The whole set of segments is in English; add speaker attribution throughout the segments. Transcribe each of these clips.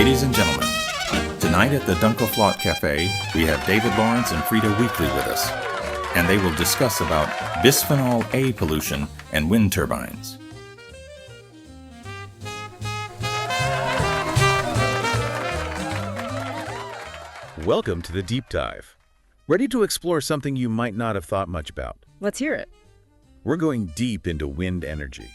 Speaker 1: Ladies and gentlemen, tonight at the Dunkelflaute Café, we have David Lawrence and Frida Weekly with us, and they will discuss about Bisphenol A pollution and wind turbines.
Speaker 2: Welcome to the Deep Dive. Ready to explore something you might not have thought much about?
Speaker 3: Let's hear it.
Speaker 2: We're going deep into wind energy.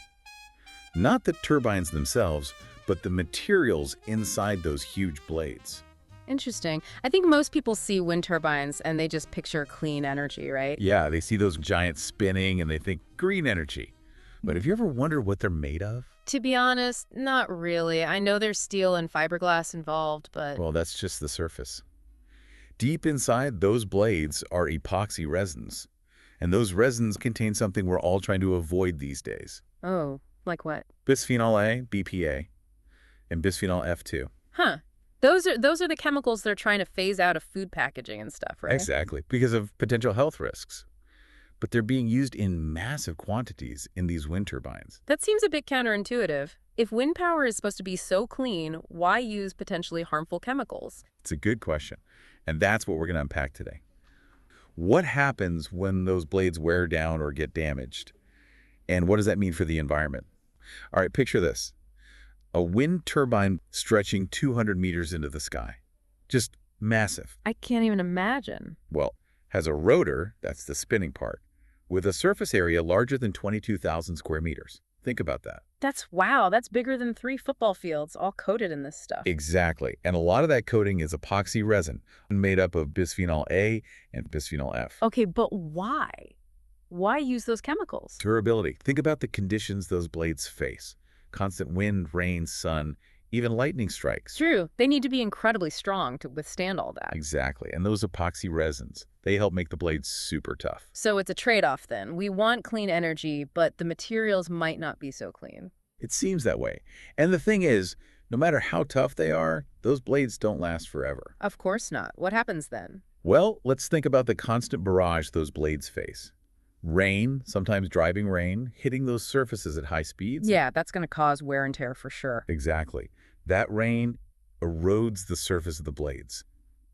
Speaker 2: Not the turbines themselves, but the materials inside those huge blades.
Speaker 3: Interesting. I think most people see wind turbines and they just picture clean energy, right?
Speaker 2: Yeah, they see those giants spinning and they think green energy. But have you ever wondered what they're made of?
Speaker 3: To be honest, not really. I know there's steel and fiberglass involved, but...
Speaker 2: Well, that's just the surface. Deep inside those blades are epoxy resins. And those resins contain something we're all trying to avoid these days.
Speaker 3: Oh, like what?
Speaker 2: Bisphenol A, BPA, and Bisphenol F too.
Speaker 3: Huh. Those are the chemicals they're trying to phase out of food packaging and stuff, right?
Speaker 2: Exactly, because of potential health risks. But they're being used in massive quantities in these wind turbines.
Speaker 3: That seems a bit counterintuitive. If wind power is supposed to be so clean, why use potentially harmful chemicals?
Speaker 2: It's a good question, and that's what we're going to unpack today. What happens when those blades wear down or get damaged? And what does that mean for the environment? All right, picture this. A wind turbine stretching 200 meters into the sky. Just massive.
Speaker 3: I can't even imagine.
Speaker 2: Well, has a rotor, that's the spinning part, with a surface area larger than 22,000 square meters. Think about that.
Speaker 3: Wow, that's bigger than 3 football fields, all coated in this stuff.
Speaker 2: Exactly. And a lot of that coating is epoxy resin, made up of Bisphenol A and Bisphenol F.
Speaker 3: Okay, but why? Why use those chemicals?
Speaker 2: Durability. Think about the conditions those blades face. Constant wind, rain, sun, even lightning strikes.
Speaker 3: True. They need to be incredibly strong to withstand all that.
Speaker 2: Exactly. And those epoxy resins, they help make the blades super tough.
Speaker 3: So it's a trade-off then. We want clean energy, but the materials might not be so clean.
Speaker 2: It seems that way. And the thing is, no matter how tough they are, those blades don't last forever.
Speaker 3: Of course not. What happens then?
Speaker 2: Well, let's think about the constant barrage those blades face. Rain, sometimes driving rain, hitting those surfaces at high speeds.
Speaker 3: Yeah, that's going to cause wear and tear for sure.
Speaker 2: Exactly. That rain erodes the surface of the blades.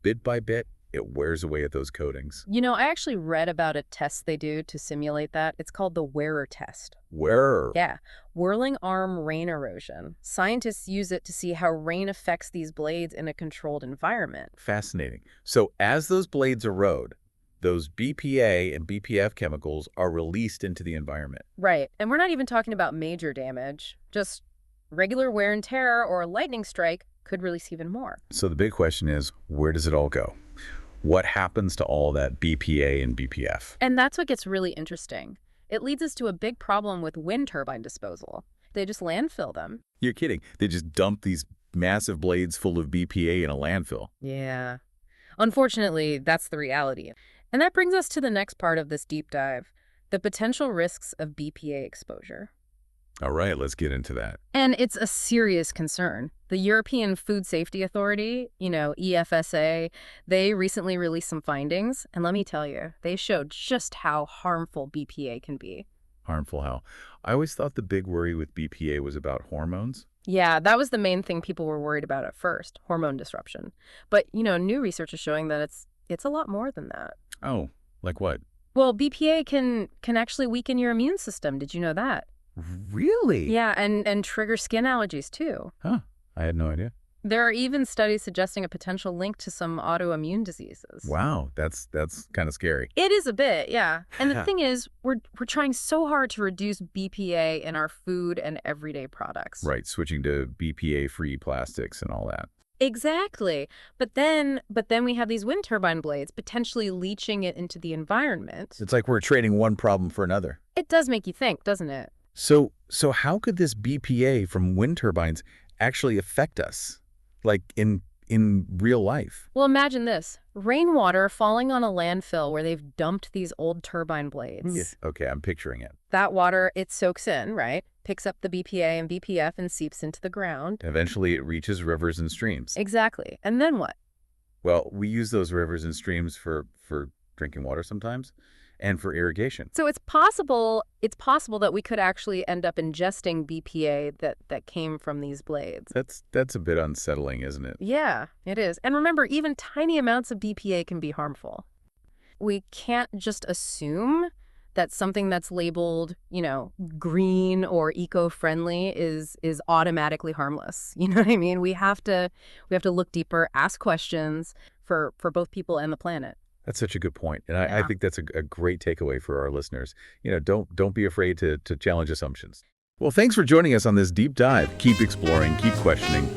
Speaker 2: Bit by bit, it wears away at those coatings.
Speaker 3: You know, I actually read about a test they do to simulate that. It's called the wearer test.
Speaker 2: Wearer?
Speaker 3: Yeah. Whirling arm rain erosion. Scientists use it to see how rain affects these blades in a controlled environment.
Speaker 2: Fascinating. So as those blades erode, those BPA and BPF chemicals are released into the environment.
Speaker 3: Right. And we're not even talking about major damage. Just regular wear and tear or a lightning strike could release even more.
Speaker 2: So the big question is, where does it all go? What happens to all that BPA and BPF?
Speaker 3: And that's what gets really interesting. It leads us to a big problem with wind turbine disposal. They just landfill them.
Speaker 2: You're kidding. They just dump these massive blades full of BPA in a landfill.
Speaker 3: Yeah. Unfortunately, that's the reality. And that brings us to the next part of this deep dive, the potential risks of BPA exposure.
Speaker 2: All right, let's get into that.
Speaker 3: And it's a serious concern. The European Food Safety Authority, EFSA, they recently released some findings. And let me tell you, they showed just how harmful BPA can be.
Speaker 2: Harmful how? I always thought the big worry with BPA was about hormones.
Speaker 3: Yeah, that was the main thing people were worried about at first, hormone disruption. But, new research is showing that it's a lot more than that.
Speaker 2: Oh, like what?
Speaker 3: Well, BPA can actually weaken your immune system. Did you know that?
Speaker 2: Really?
Speaker 3: Yeah, and trigger skin allergies too.
Speaker 2: Huh, I had no idea.
Speaker 3: There are even studies suggesting a potential link to some autoimmune diseases.
Speaker 2: Wow, that's kind of scary.
Speaker 3: It is a bit, yeah. And the thing is, we're trying so hard to reduce BPA in our food and everyday products.
Speaker 2: Right, switching to BPA-free plastics and all that.
Speaker 3: Exactly. But then we have these wind turbine blades potentially leaching it into the environment.
Speaker 2: It's like we're trading one problem for another.
Speaker 3: It does make you think, doesn't it?
Speaker 2: So how could this BPA from wind turbines actually affect us, like in real life?
Speaker 3: Well, imagine this. Rainwater falling on a landfill where they've dumped these old turbine blades.
Speaker 2: Yeah. Okay, I'm picturing it.
Speaker 3: That water, it soaks in, right? Picks up the BPA and BPF and seeps into the ground.
Speaker 2: Eventually, it reaches rivers and streams.
Speaker 3: Exactly. And then what?
Speaker 2: Well, we use those rivers and streams for drinking water sometimes. and for irrigation.
Speaker 3: So it's possible that we could actually end up ingesting BPA that came from these blades.
Speaker 2: That's a bit unsettling, isn't it?
Speaker 3: Yeah, it is. And remember, even tiny amounts of BPA can be harmful. We can't just assume that something that's labeled, green or eco-friendly is automatically harmless. You know what I mean? We have to look deeper, ask questions for both people and the planet.
Speaker 2: That's such a good point. And I think that's a great takeaway for our listeners. Don't be afraid to challenge assumptions. Well, thanks for joining us on this deep dive. Keep exploring, keep questioning.